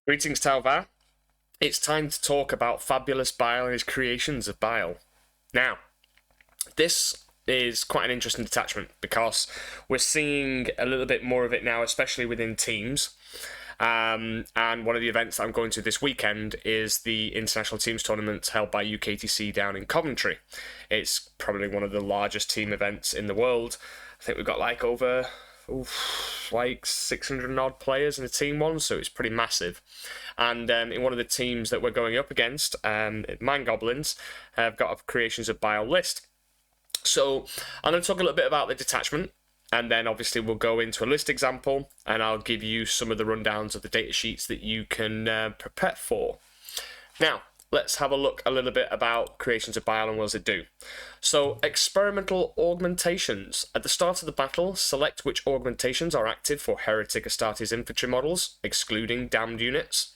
Greetings, Talvar. It's time to talk about Fabulous Bile and his creations of Bile. Now, this is quite an interesting detachment because we're seeing a little bit more of it now, especially within teams. And one of the events that I'm going to this weekend is the International Teams Tournament held by UKTC down in Coventry. It's probably one of the largest team events in the world. I think we've got like over like 600 and odd players in a team one, so it's pretty massive. And in one of the teams that we're going up against, Mind Goblins have got a Creations of Bile list. So I'm going to talk a little bit about the detachment, and then obviously we'll go into a list example, and I'll give you some of the rundowns of the data sheets that you can prepare for. Now, let's have a look a little bit about Creations of Bile and what does it do. So, experimental augmentations. At the start of the battle, select which augmentations are active for Heretic Astartes infantry models, excluding damned units,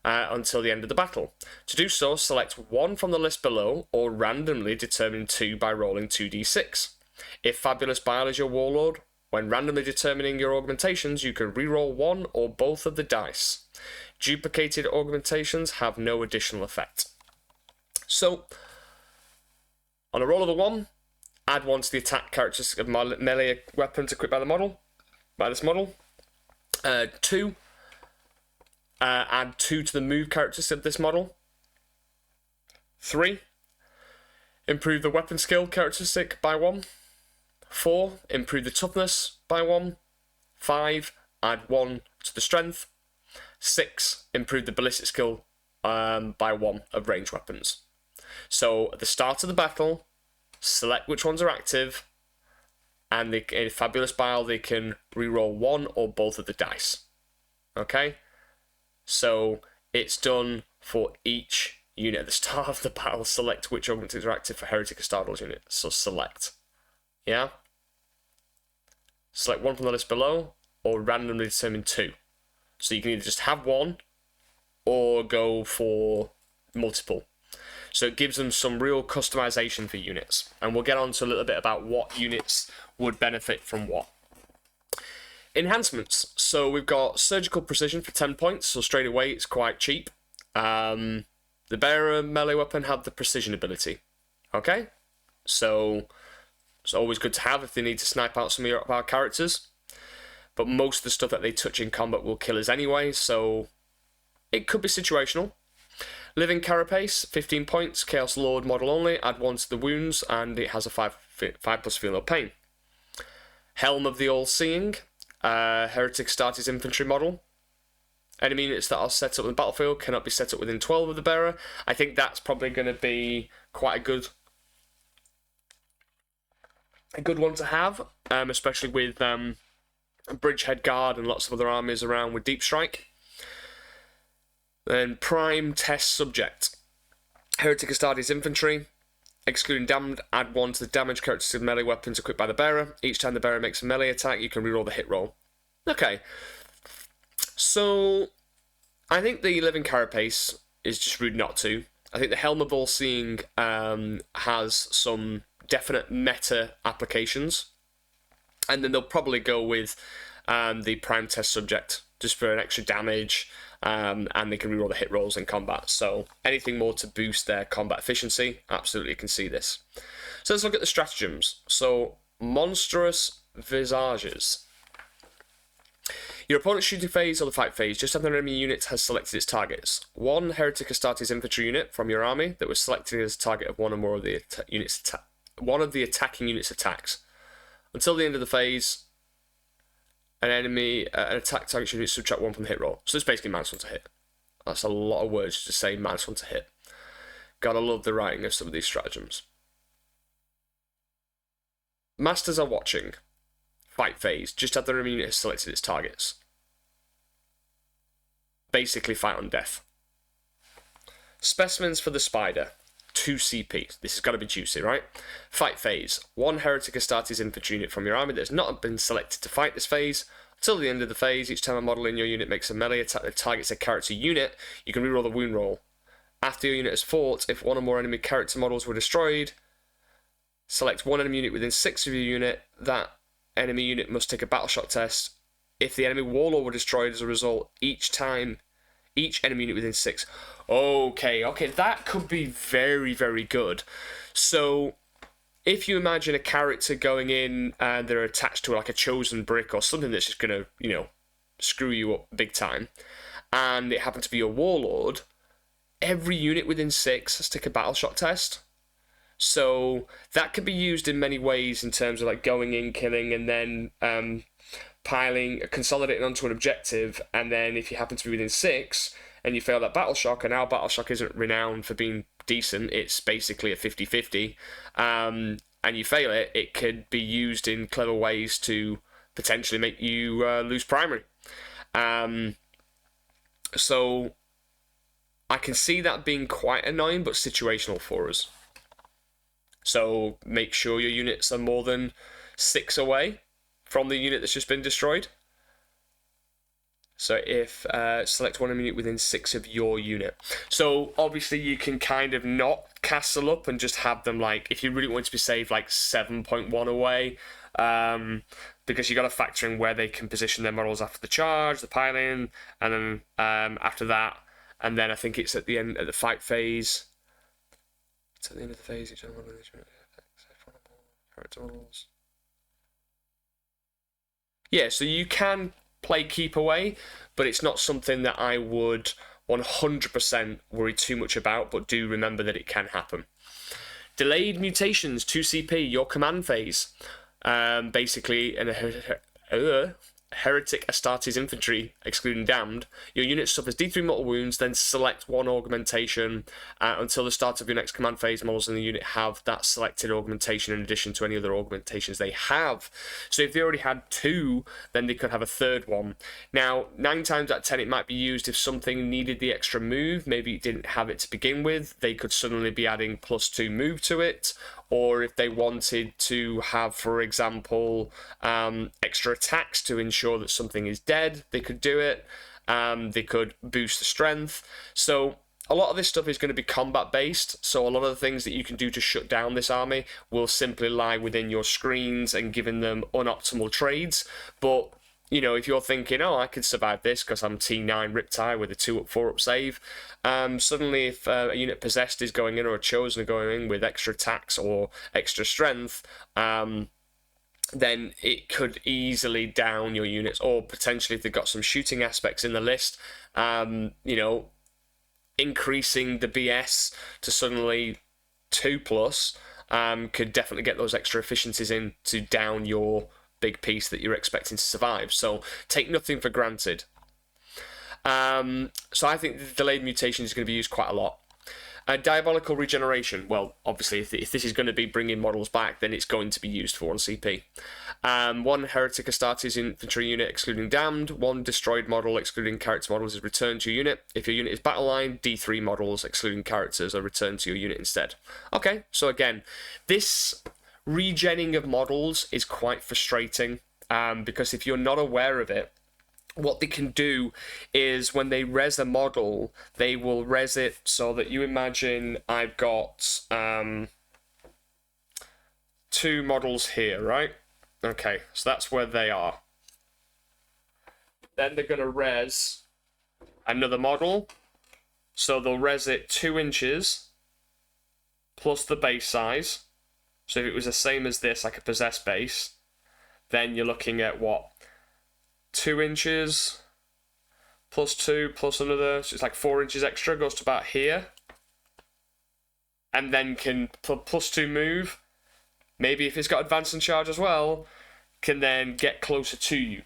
until the end of the battle. To do so, select one from the list below, or randomly determine two by rolling 2d6. If Fabulous Bile is your warlord, when randomly determining your augmentations, you can reroll one or both of the dice. Duplicated augmentations have no additional effect. So, on a roll of a 1, add 1 to the attack characteristic of melee weapons equipped by this model. 2, add 2 to the move characteristic of this model. 3, improve the weapon skill characteristic by 1. 4, improve the toughness by 1. 5, add 1 to the strength. 6, improve the ballistic skill by 1 of ranged weapons. So at the start of the battle, select which ones are active, and in Fabulous Bile they can reroll one or both of the dice. Okay? So it's done for each unit at the start of the battle. Select which augmentations are active for Heretic Astartes unit. So select. Yeah? Select one from the list below, or randomly determine 2. So you can either just have one, or go for multiple. So it gives them some real customization for units. And we'll get on to a little bit about what units would benefit from what. Enhancements. So we've got Surgical Precision for 10 points, so straight away it's quite cheap. The Bearer melee weapon had the Precision ability. Okay? So it's always good to have if they need to snipe out some of our characters. But most of the stuff that they touch in combat will kill us anyway, so it could be situational. Living Carapace, 15 points, Chaos Lord model only, add 1 to the wounds, and it has a 5 plus feel no pain. Helm of the All-Seeing, Heretic Astartes infantry model. Enemy units that are set up in the battlefield cannot be set up within 12 of the bearer. I think that's probably going to be quite a good one to have, especially with Bridgehead Guard and lots of other armies around with Deep Strike. Then Prime Test Subject. Heretic Astartes infantry. Excluding damned, add 1 to the damage characteristic of melee weapons equipped by the bearer. Each time the bearer makes a melee attack, you can reroll the hit roll. Okay. So, I think the Living Carapace is just rude not to. I think the Helm of All-Seeing has some definite meta applications. And then they'll probably go with the Prime Test Subject, just for an extra damage, and they can reroll the hit rolls in combat. So anything more to boost their combat efficiency, absolutely can see this. So let's look at the stratagems. So, Monstrous Visages. Your opponent's shooting phase or the fight phase, just after an enemy unit has selected its targets. One Heretic Astartes infantry unit from your army that was selected as a target of one or more of the one of the attacking unit's attacks. Until the end of the phase, an attack target unit subtract 1 from the hit roll. So it's basically -1 to hit. That's a lot of words to say -1 to hit. Gotta love the writing of some of these stratagems. Masters are watching. Fight phase, just after the enemy unit has selected its targets. Basically fight on death. Specimens for the Spider. 2 CP. This has got to be juicy, right? Fight phase. 1 Heretic Astartes infantry unit from your army that has not been selected to fight this phase. Until the end of the phase, each time a model in your unit makes a melee attack that targets a character unit, you can reroll the wound roll. After your unit has fought, if one or more enemy character models were destroyed, select one enemy unit within 6 of your unit. That enemy unit must take a battle shock test. If the enemy warlord were destroyed as a result, each time Each enemy unit within 6. Okay, that could be very, very good. So if you imagine a character going in and they're attached to like a chosen brick or something that's just going to, screw you up big time, and it happened to be your warlord, every unit within 6 has to take a battle shock test. So that could be used in many ways in terms of like going in, killing, and then consolidating onto an objective, and then if you happen to be within 6 and you fail that battle shock, and our battle shock isn't renowned for being decent, it's basically a 50-50, and you fail it, it could be used in clever ways to potentially make you lose primary. So I can see that being quite annoying, but situational for us. So make sure your units are more than 6 away from the unit that's just been destroyed. So if select one unit within 6 of your unit. So obviously you can kind of not castle up and just have them like, if you really want to be safe, like 7.1 away, because you got to factor in where they can position their models after the charge, the piling, and then after that, and then I think it's at the end of the fight phase. It's at the end of the phase. Each one of these character models. Yeah, so you can play keep away, but it's not something that I would 100% worry too much about, but do remember that it can happen. Delayed mutations, 2 CP, your command phase. Basically, Heretic Astartes Infantry, excluding Damned, your unit suffers D3 mortal wounds, then select one augmentation until the start of your next command phase. Models in the unit have that selected augmentation in addition to any other augmentations they have. So if they already had 2, then they could have a third one. Now, 9 times out of 10 it might be used if something needed the extra move, maybe it didn't have it to begin with, they could suddenly be adding +2 move to it, or if they wanted to have, for example, extra attacks to ensure that something is dead, they could do it. They could boost the strength. So a lot of this stuff is going to be combat-based, so a lot of the things that you can do to shut down this army will simply lie within your screens and giving them unoptimal trades. But if you're thinking, I could survive this because I'm T9 Riptide with a 2-up, 4-up save, suddenly if a unit possessed is going in or a chosen are going in with extra attacks or extra strength, then it could easily down your units, or potentially if they've got some shooting aspects in the list, increasing the BS to suddenly 2+, could definitely get those extra efficiencies in to down your big piece that you're expecting to survive. So take nothing for granted. So I think the delayed mutation is going to be used quite a lot. Diabolical regeneration. Well, obviously, if this is going to be bringing models back, then it's going to be used for 1 CP. 1 Heretic Astartes infantry unit excluding Damned. 1 destroyed model excluding character models is returned to your unit. If your unit is battle line, D3 models excluding characters are returned to your unit instead. Okay, so again, this regenning of models is quite frustrating, because if you're not aware of it, what they can do is when they res a model, they will res it so that you imagine I've got 2 models here, right? Okay, so that's where they are. Then they're going to res another model, so they'll res it 2 inches plus the base size. So if it was the same as this, like a possessed base, then you're looking at what? 2 inches plus 2 plus another, so it's like 4 inches extra, goes to about here. And then can +2 move. Maybe if it's got advance and charge as well, can then get closer to you.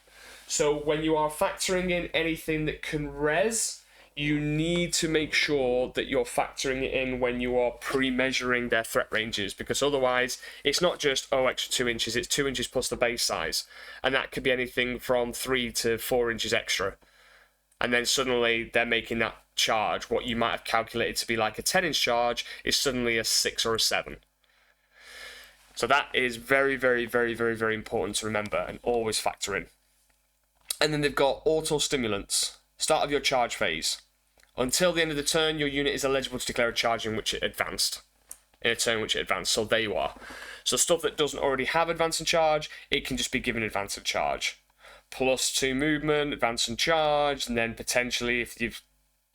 So when you are factoring in anything that can res, you need to make sure that you're factoring it in when you are pre-measuring their threat ranges, because otherwise it's not just, extra 2 inches, it's 2 inches plus the base size. And that could be anything from 3 to 4 inches extra. And then suddenly they're making that charge, what you might have calculated to be like a 10-inch charge, is suddenly a 6 or a 7. So that is very, very, very, very, very important to remember and always factor in. And then they've got auto-stimulants. Start of your charge phase. Until the end of the turn, your unit is eligible to declare a charge in which it advanced. In a turn which it advanced, so there you are. So stuff that doesn't already have advance and charge, it can just be given advance and charge. +2 movement, advance and charge, and then potentially if you've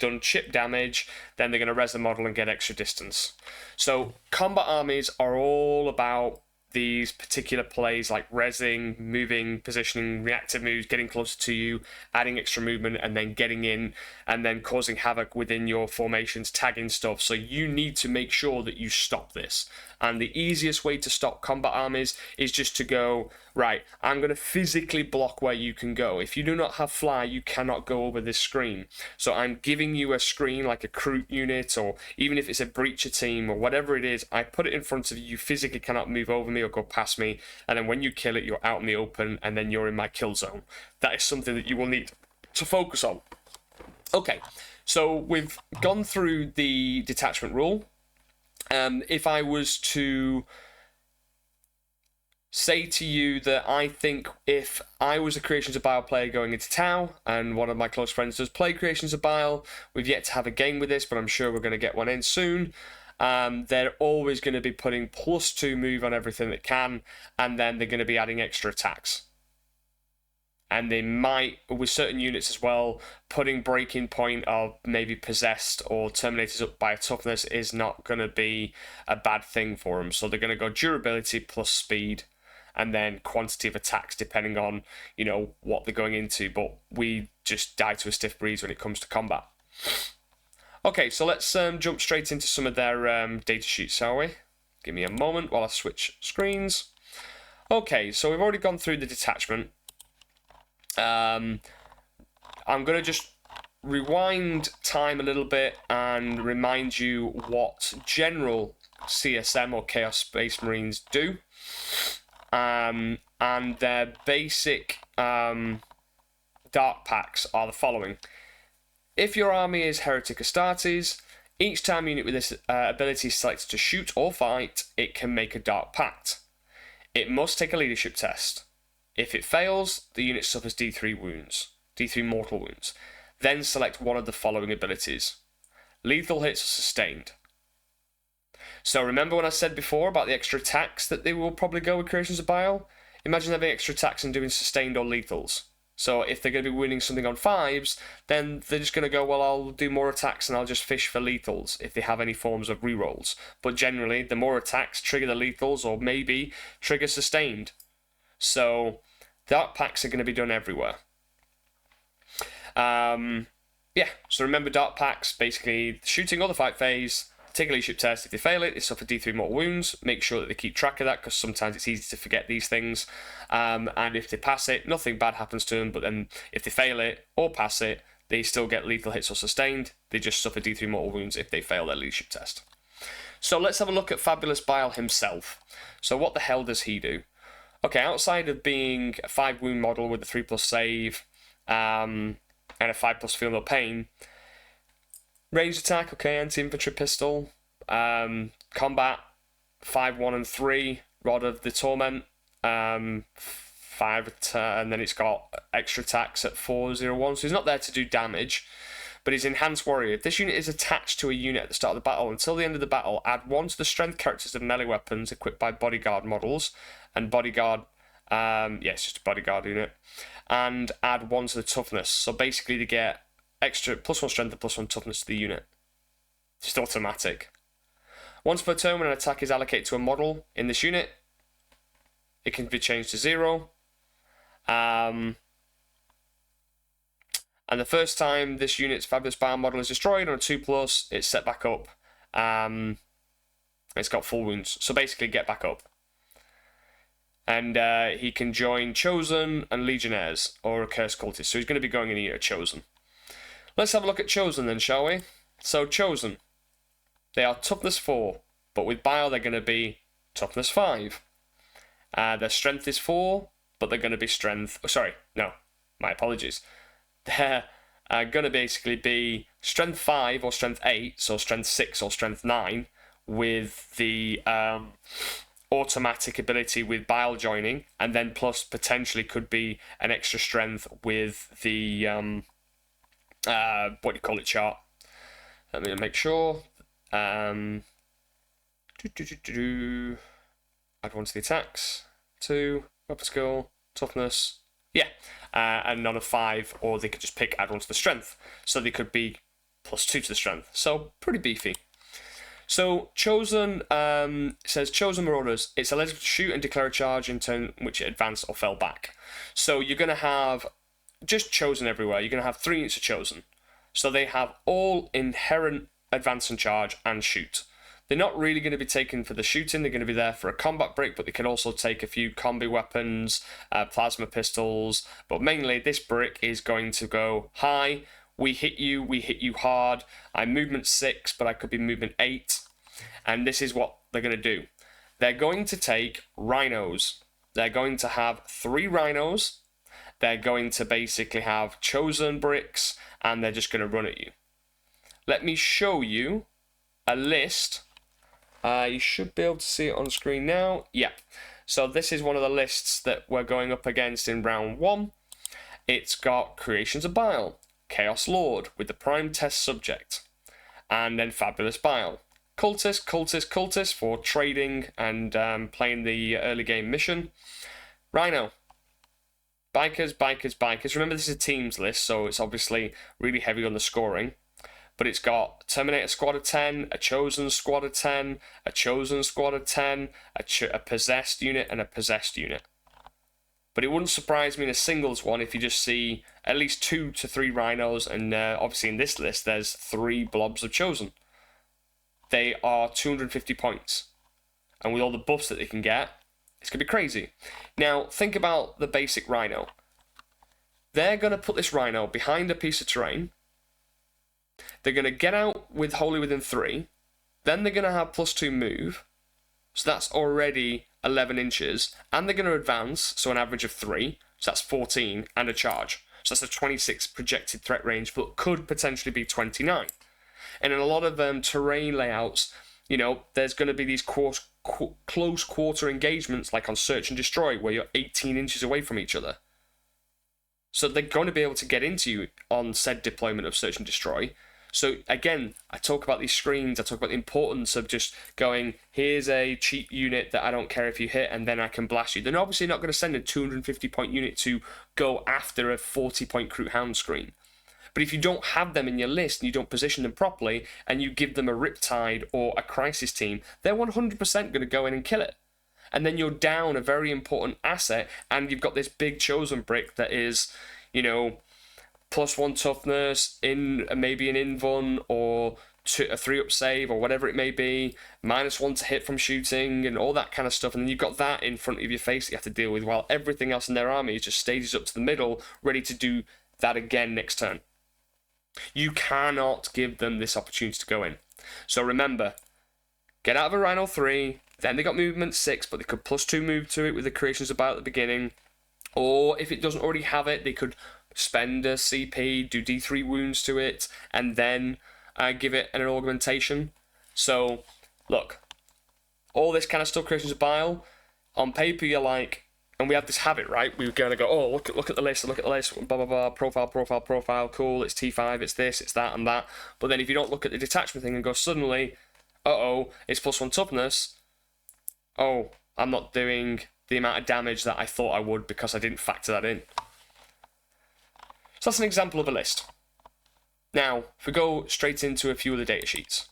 done chip damage, then they're going to res the model and get extra distance. So combat armies are all about these particular plays like resing, moving, positioning, reactive moves, getting closer to you, adding extra movement, and then getting in and then causing havoc within your formations, tagging stuff. So you need to make sure that you stop this. And the easiest way to stop combat armies is just to go, right, I'm going to physically block where you can go. If you do not have fly, you cannot go over this screen. So I'm giving you a screen like a crew unit, or even if it's a breacher team or whatever it is, I put it in front of you. You physically cannot move over me or go past me. And then when you kill it, you're out in the open and then you're in my kill zone. That is something that you will need to focus on. Okay, so we've gone through the detachment rule. If I was to say to you that I think if I was a Creations of Bile player going into Tau, and one of my close friends does play Creations of Bile, we've yet to have a game with this, but I'm sure we're going to get one in soon. They're always going to be putting +2 move on everything that can, and then they're going to be adding extra attacks. And they might, with certain units as well, putting breaking point of maybe possessed or terminators up by a toughness is not going to be a bad thing for them. So they're going to go durability plus speed, and then quantity of attacks depending on, you know, what they're going into. But we just die to a stiff breeze when it comes to combat. Okay, so let's jump straight into some of their data sheets, shall we? Give me a moment while I switch screens. Okay, so we've already gone through the detachment. I'm going to just rewind time a little bit and remind you what general CSM or Chaos Space Marines do. And their basic dark packs are the following. If your army is Heretic Astartes, each time a unit with this ability is selected to shoot or fight, it can make a dark pact. It must take a leadership test. If it fails, the unit suffers D3 wounds, D3 mortal wounds. Then select one of the following abilities. Lethal hits are sustained. So remember when I said before about the extra attacks that they will probably go with Creations of Bile? Imagine having extra attacks and doing sustained or lethals. So if they're going to be winning something on 5s, then they're just going to go, well, I'll do more attacks and I'll just fish for lethals if they have any forms of rerolls. But generally, the more attacks trigger the lethals or maybe trigger sustained. So dark packs are going to be done everywhere. Yeah, so remember dark packs, basically shooting or the fight phase, take a leadership test. If they fail it, they suffer D3 mortal wounds. Make sure that they keep track of that because sometimes it's easy to forget these things. And if they pass it, nothing bad happens to them. But then if they fail it or pass it, they still get lethal hits or sustained. They just suffer D3 mortal wounds if they fail their leadership test. So let's have a look at Fabulous Bile himself. So what the hell does he do? Okay, outside of being a 5 wound model with a 3+ save and a 5+ feel no pain, ranged attack, okay, anti-infantry pistol, combat, 5, 1, and 3, Rod of the Torment, 5, and then it's got extra attacks at 4, 0, 1, so he's not there to do damage, but he's Enhanced Warrior. If this unit is attached to a unit at the start of the battle, until the end of the battle, add 1 to the strength characters of melee weapons equipped by bodyguard models, and bodyguard, it's just a bodyguard unit, and add 1 to the toughness, so basically to get extra +1 strength and +1 toughness to the unit. Just automatic. Once per turn when an attack is allocated to a model in this unit, it can be changed to 0. And the first time this unit's Fabulous Bile model is destroyed on a 2+, it's set back up. It's got full wounds, so basically get back up. And he can join Chosen and Legionnaires, or a Cursed Cultist, so he's going to be going in here Chosen. Let's have a look at Chosen then, shall we? So Chosen, they are toughness 4, but with Bile they're going to be toughness 5. Their strength is 4, but they're going to be strength... Oh, sorry, no, my apologies. They're going to basically be strength 5 or strength 8, so strength 6 or strength 9, with the automatic ability with Bile joining, and then plus potentially could be an extra strength with the... what do you call it, chart? Let me make sure. Add 1 to the attacks. 2, weapon skill, toughness. Yeah. And none of 5, or they could just pick add 1 to the strength. So they could be +2 to the strength. So pretty beefy. So Chosen says Chosen Marauders. It's eligible to shoot and declare a charge in turn which it advanced or fell back. So you're going to have just Chosen everywhere. You're going to have 3 units of Chosen. So they have all inherent advance and charge and shoot. They're not really going to be taken for the shooting. They're going to be there for a combat break, but they can also take a few combi weapons, plasma pistols. But mainly this brick is going to go high. We hit you hard. I'm movement 6, but I could be movement 8. And this is what they're going to do. They're going to take rhinos. They're going to have 3 rhinos. They're going to basically have Chosen bricks, and they're just going to run at you. Let me show you a list. You should be able to see it on screen now. Yeah. So this is one of the lists that we're going up against in round 1. It's got Creations of Bile, Chaos Lord with the Prime Test Subject, and then Fabulous Bile. Cultist for trading and playing the early game mission. Rhino. Bikers. Remember, this is a teams list, so it's obviously really heavy on the scoring. But it's got Terminator squad of 10, a Chosen squad of 10, a Chosen squad of 10, a possessed unit, and a possessed unit. But it wouldn't surprise me in a singles one if you just see at least 2 to 3 rhinos, and obviously in this list there's 3 blobs of Chosen. They are 250 points. And with all the buffs that they can get, it's going to be crazy. Now, think about the basic rhino. They're going to put this rhino behind a piece of terrain. They're going to get out with wholly within 3. Then they're going to have +2 move. So that's already 11 inches. And they're going to advance, so an average of 3. So that's 14, and a charge. So that's a 26 projected threat range, but could potentially be 29. And in a lot of terrain layouts, you know, there's going to be these close quarter engagements, like on Search and Destroy, where you're 18 inches away from each other. So they're going to be able to get into you on said deployment of Search and Destroy. So again, I talk about these screens, I talk about the importance of just going, here's a cheap unit that I don't care if you hit, and then I can blast you. They're obviously not going to send a 250 point unit to go after a 40 point Crute Hound screen. But if you don't have them in your list and you don't position them properly, and you give them a Riptide or a Crisis team, they're 100% going to go in and kill it. And then you're down a very important asset, and you've got this big Chosen brick that is, you know, +1 toughness, in maybe an invuln, or a 3-up save, or whatever it may be, -1 to hit from shooting, and all that kind of stuff. And then you've got that in front of your face that you have to deal with, while everything else in their army is just stages up to the middle, ready to do that again next turn. You cannot give them this opportunity to go in. So remember, get out of a Rhino 3, then they got movement 6, but they could +2 move to it with the Creations of Bile at the beginning. Or if it doesn't already have it, they could spend a CP, do D3 wounds to it, and then give it an augmentation. So, look, all this kind of stuff, Creations of Bile, on paper you're like, and we have this habit, right? We're going to go, oh, look at the list, blah, blah, blah, profile, cool, it's T5, it's this, it's that, and that. But then if you don't look at the detachment thing and go, suddenly, it's +1 toughness, oh, I'm not doing the amount of damage that I thought I would because I didn't factor that in. So that's an example of a list. Now, if we go straight into a few of the data sheets.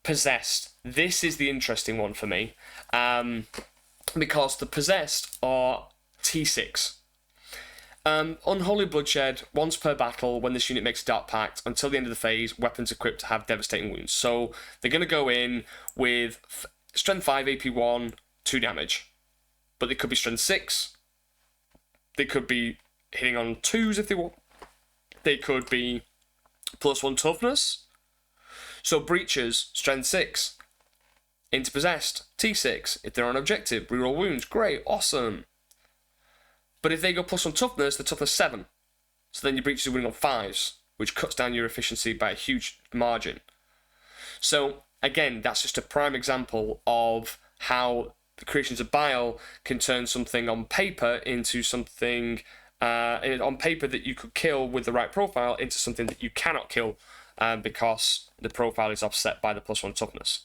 Possessed. This is the interesting one for me. Because the Possessed are T6. Unholy Bloodshed, once per battle, when this unit makes a Dark Pact, until the end of the phase, weapons equipped to have devastating wounds. So they're going to go in with Strength 5, AP 1, 2 damage. But they could be Strength 6. They could be hitting on 2s if they want. They could be +1 toughness. So Breaches, Strength 6. Into Possessed, T6. If they're on objective, reroll wounds. Great, awesome. But if they go +1 toughness, they're toughness 7. So then your Breaches are winning on 5s, which cuts down your efficiency by a huge margin. So, again, that's just a prime example of how the Creations of Bile can turn something on paper into something on paper that you could kill with the right profile into something that you cannot kill because the profile is offset by the +1 toughness.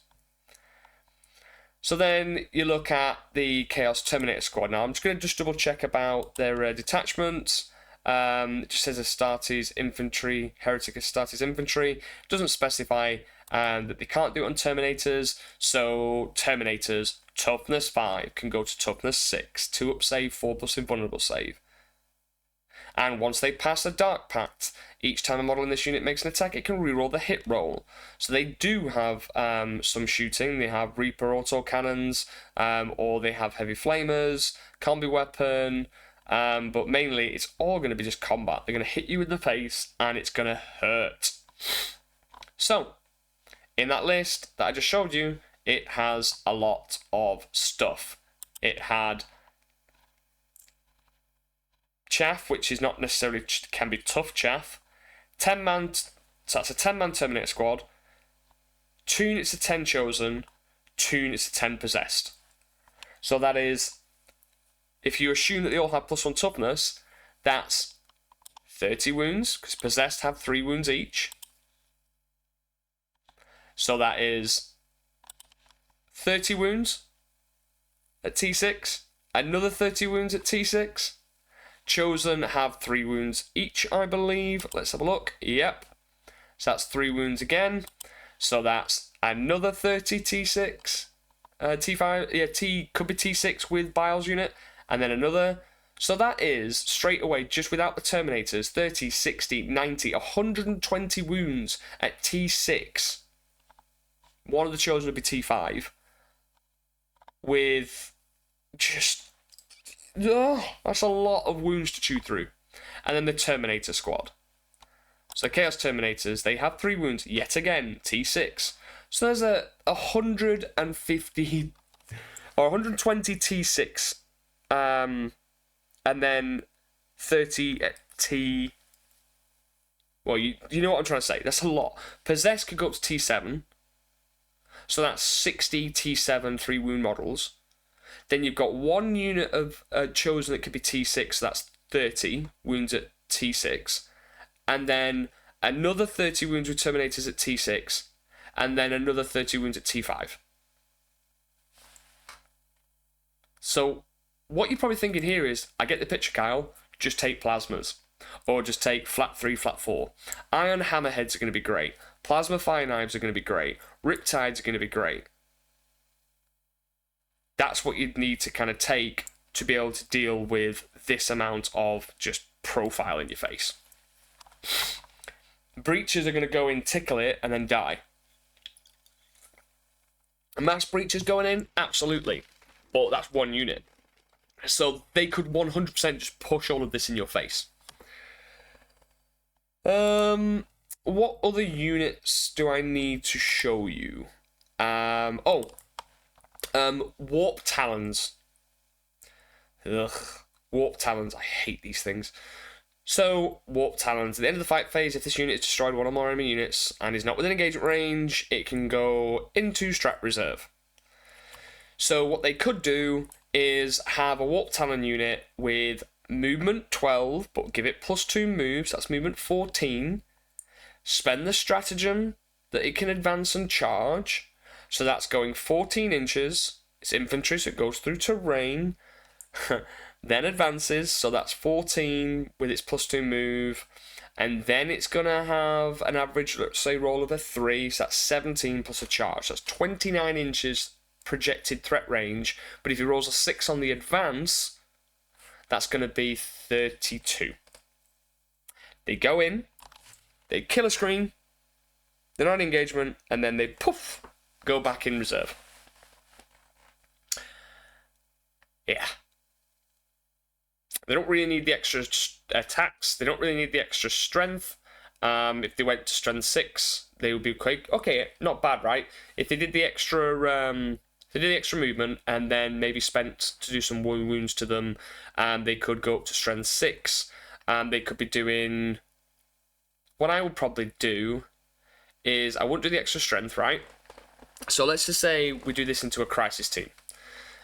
So then you look at the Chaos Terminator squad. Now I'm just going to double check about their detachments. It just says Astartes infantry, Heretic Astartes infantry. It doesn't specify that they can't do it on Terminators. So Terminators, toughness 5 can go to toughness 6, 2 up save, 4 plus invulnerable save. And once they pass a Dark Pact, each time a model in this unit makes an attack, it can reroll the hit roll. So they do have some shooting. They have Reaper autocannons, or they have heavy flamers, combi weapon, but mainly it's all going to be just combat. They're going to hit you in the face, and it's going to hurt. So, in that list that I just showed you, it has a lot of stuff. It had chaff, which is not necessarily, can be tough chaff. 10-man, so that's a 10-man Terminator squad. 2 units of 10 chosen, 2 units of 10 possessed. So that is, if you assume that they all have +1 toughness, that's 30 wounds, because possessed have 3 wounds each. So that is 30 wounds at T6, another 30 wounds at T6. Chosen have 3 wounds each, I believe. Let's have a look. Yep. So that's 3 wounds again. So that's another 30 T6. T5, yeah, T could be T6 with Bile's unit. And then another. So that is, straight away, just without the Terminators, 30, 60, 90, 120 wounds at T6. One of the chosen would be T5. With just... that's a lot of wounds to chew through. And then the Terminator squad. So Chaos Terminators, they have 3 wounds, yet again, T6. So there's a 150 or 120 T6, and then 30 T. Well, you know what I'm trying to say. That's a lot. Possessed could go up to T7. So that's 60 T7 3 wound models. Then you've got 1 unit of chosen that could be T6, so that's 30 wounds at T6. And then another 30 wounds with Terminators at T6. And then another 30 wounds at T5. So what you're probably thinking here is, I get the picture, Kyle, just take plasmas. Or just take flat 3, flat 4. Iron hammerheads are going to be great. Plasma fire knives are going to be great. Riptides are going to be great. That's what you'd need to kind of take to be able to deal with this amount of just profile in your face. Breaches are going to go in, tickle it, and then die. Mass breaches going in? Absolutely. But that's 1 unit. So they could 100% just push all of this in your face. What other units do I need to show you? Warp Talons. Ugh. Warp Talons. I hate these things. So, Warp Talons. At the end of the fight phase, if this unit has destroyed 1 or more enemy units and is not within engagement range, it can go into Strat Reserve. So, what they could do is have a Warp Talon unit with movement 12, but give it +2 moves. That's movement 14. Spend the stratagem that it can advance and charge. So that's going 14 inches. It's infantry, so it goes through terrain. Then advances, so that's 14 with its +2 move. And then it's going to have an average, let's say, roll of a 3. So that's 17 plus a charge. So that's 29 inches projected threat range. But if he rolls a 6 on the advance, that's going to be 32. They go in, they kill a screen, they're not in engagement, and then they poof, go back in reserve. Yeah. They don't really need the extra attacks. They don't really need the extra strength. If they went to strength 6, they would be quite okay. Not bad, right? If they did the extra, movement and then maybe spent to do some wounds to them, they could go up to strength 6. They could be doing. What I would probably do is I wouldn't do the extra strength, right? So let's just say we do this into a crisis team.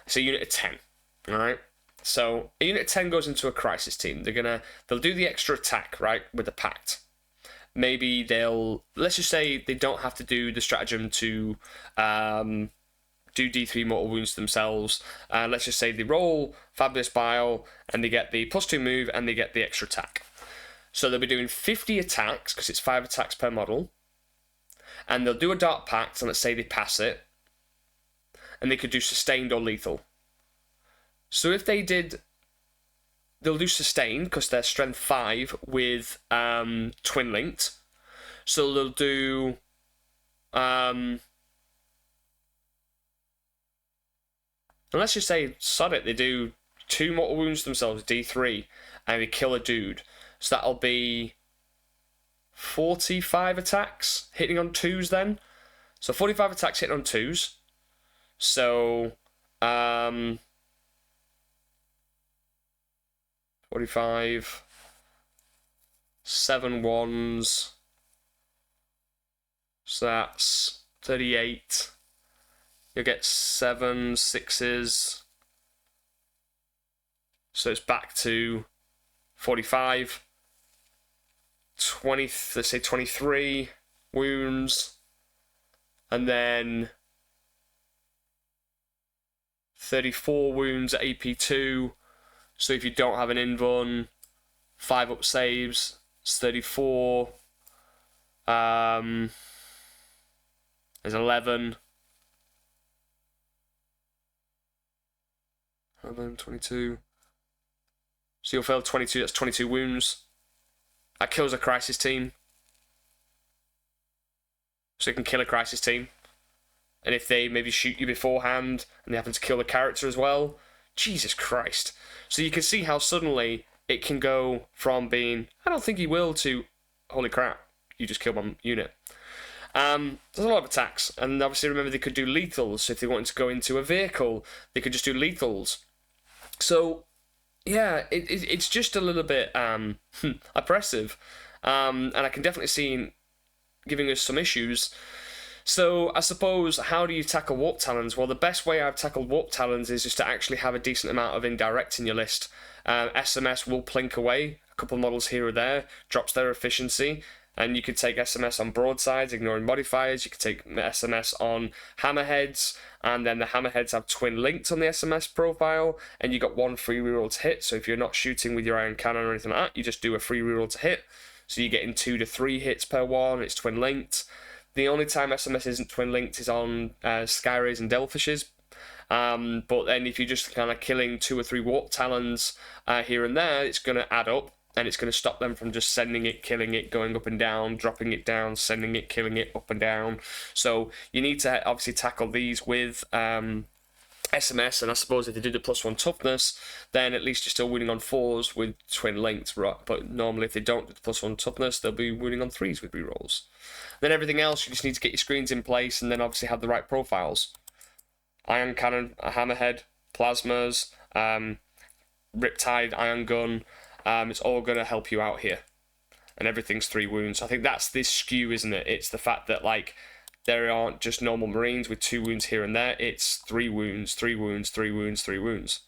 It's a unit of 10, all right? So a unit of 10 goes into a crisis team. They'll do the extra attack, right, with the pact. Maybe let's just say they don't have to do the stratagem to do D3 mortal wounds themselves. Let's just say they roll Fabulous Bile and they get the +2 move and they get the extra attack. So they'll be doing 50 attacks, because it's 5 attacks per model. And they'll do a Dark Pact, and let's say they pass it. And they could do sustained or lethal. So if they did... They'll do sustained, because they're strength 5 with twin linked. So they'll do... let's just say, sod it, they do 2 mortal wounds themselves, D3, and they kill a dude. So that'll be 45 attacks hitting on 2s then. So 45 attacks hitting on 2s. So, 45, 7 1s. So that's 38. You'll get 7 6s. So it's back to 45. 20, let's say 23 wounds. And then 34 wounds at AP2. So if you don't have an invuln, 5 up saves, it's 34. There's 11. 22. So you'll fail 22, that's 22 wounds. That kills a crisis team. So you can kill a crisis team. And if they maybe shoot you beforehand, and they happen to kill the character as well, Jesus Christ. So you can see how suddenly it can go from being, I don't think he will, to, holy crap, you just killed my unit. There's a lot of attacks, and obviously remember they could do lethals, so if they wanted to go into a vehicle, they could just do lethals. So, yeah, it's just a little bit oppressive, and I can definitely see giving us some issues. So, I suppose, how do you tackle Warp Talons? Well, the best way I've tackled Warp Talons is just to actually have a decent amount of indirect in your list. SMS will plink away, a couple models here or there, drops their efficiency, and you could take SMS on broadsides, ignoring modifiers. You could take SMS on hammerheads, and then the hammerheads have twin linked on the SMS profile, and you got 1 free reroll to hit. So if you're not shooting with your iron cannon or anything like that, you just do a free reroll to hit. So you're getting 2 to 3 hits per one. It's twin linked. The only time SMS isn't twin linked is on Skyrays and Devilfishes. But then if you're just kind of killing 2 or 3 Warp Talons here and there, it's going to add up. And it's going to stop them from just sending it, killing it, going up and down, dropping it down, sending it, killing it, up and down. So you need to obviously tackle these with SMS, and I suppose if they do the +1 toughness, then at least you're still winning on 4s with twin linked, right? But normally if they don't do the +1 toughness, they'll be winning on 3s with rerolls. Then everything else, you just need to get your screens in place and then obviously have the right profiles. Iron Cannon, a Hammerhead, Plasmas, Riptide, Iron Gun. It's all going to help you out here. And everything's 3 wounds. I think that's this skew, isn't it? It's the fact that, like, there aren't just normal Marines with 2 wounds here and there. It's 3 wounds, 3 wounds, 3 wounds, 3 wounds.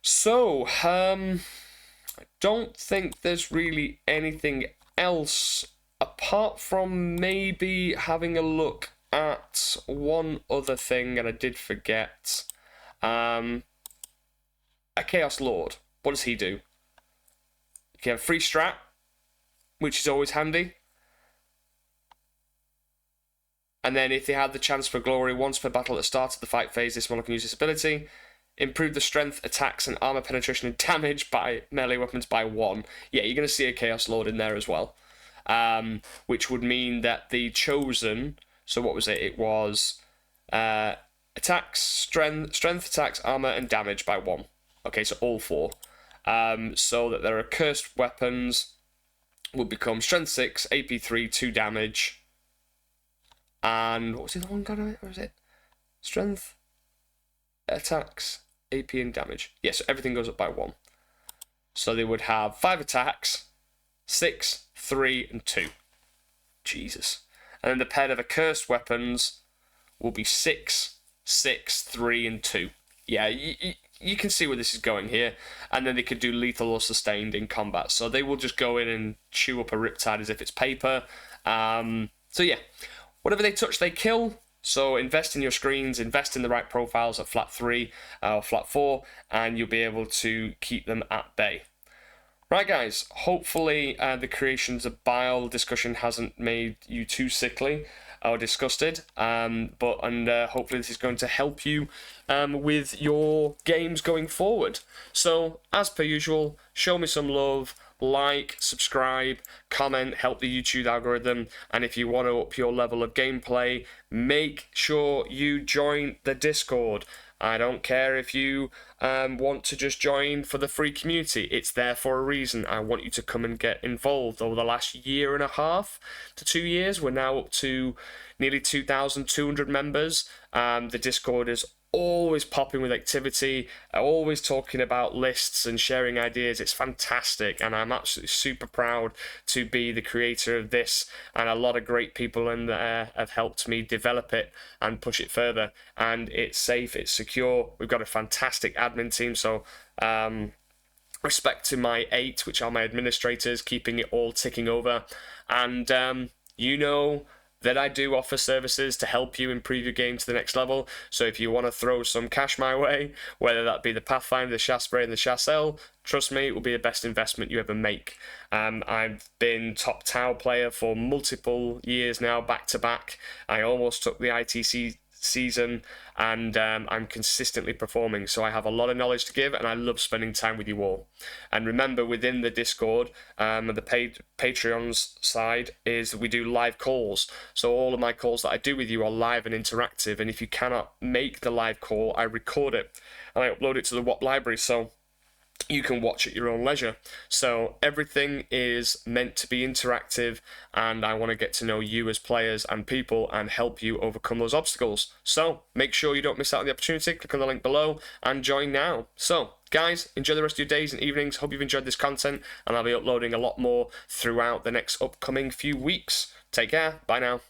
So, I don't think there's really anything else apart from maybe having a look at one other thing, and I did forget. A Chaos Lord. What does he do? You can have free strat, which is always handy. And then if they have the chance for glory once per battle at the start of the fight phase, this model can use this ability. Improve the strength, attacks, and armor penetration and damage by melee weapons by 1. Yeah, you're going to see a Chaos Lord in there as well. Which would mean that the Chosen, so what was it? It was attacks, strength, attacks, armor, and damage by 1. Okay, so all 4. So that their accursed weapons would become strength 6, AP 3, 2 damage, and what was the other one kind of it? What was it? Strength, attacks, AP, and damage. Yeah, so everything goes up by 1. So they would have 5 attacks, 6, 3, and 2. Jesus. And then the pair of accursed weapons will be 6, 6, 3, and 2. Yeah, you can see where this is going here. And then they could do lethal or sustained in combat. So they will just go in and chew up a Riptide as if it's paper. So yeah, whatever they touch, they kill. So invest in your screens, invest in the right profiles at flat 3 or flat 4, and you'll be able to keep them at bay. Right, guys, hopefully the creations of Bile discussion hasn't made you too sickly or disgusted, but hopefully this is going to help you with your games going forward. So, as per usual, show me some love, like, subscribe, comment, help the YouTube algorithm, and if you want to up your level of gameplay, make sure you join the Discord. I don't care if you want to just join for the free community. It's there for a reason. I want you to come and get involved. Over the last year and a half to 2 years, we're now up to nearly 2,200 members. The Discord is always popping with activity, always talking about lists and sharing ideas. It's fantastic, and I'm absolutely super proud to be the creator of this, and a lot of great people in there have helped me develop it and push it further. And it's safe, it's secure. We've got a fantastic admin team, so respect to my 8, which are my administrators, keeping it all ticking over. And you know that I do offer services to help you improve your game to the next level. So if you want to throw some cash my way, whether that be the Pathfinder, the Shas'O, and the Shas'O, trust me, it will be the best investment you ever make. I've been top Tau player for multiple years now, back to back. I almost took the ITC season, and I'm consistently performing, so I have a lot of knowledge to give, and I love spending time with you all. And remember, within the Discord, the paid Patreon's side is we do live calls, so all of my calls that I do with you are live and interactive, and if you cannot make the live call, I record it and I upload it to the WAP library, so you can watch at your own leisure. So everything is meant to be interactive, and I want to get to know you as players and people and help you overcome those obstacles. So make sure you don't miss out on the opportunity. Click on the link below and join now. So guys, enjoy the rest of your days and evenings. Hope you've enjoyed this content, and I'll be uploading a lot more throughout the next upcoming few weeks. Take care. Bye now.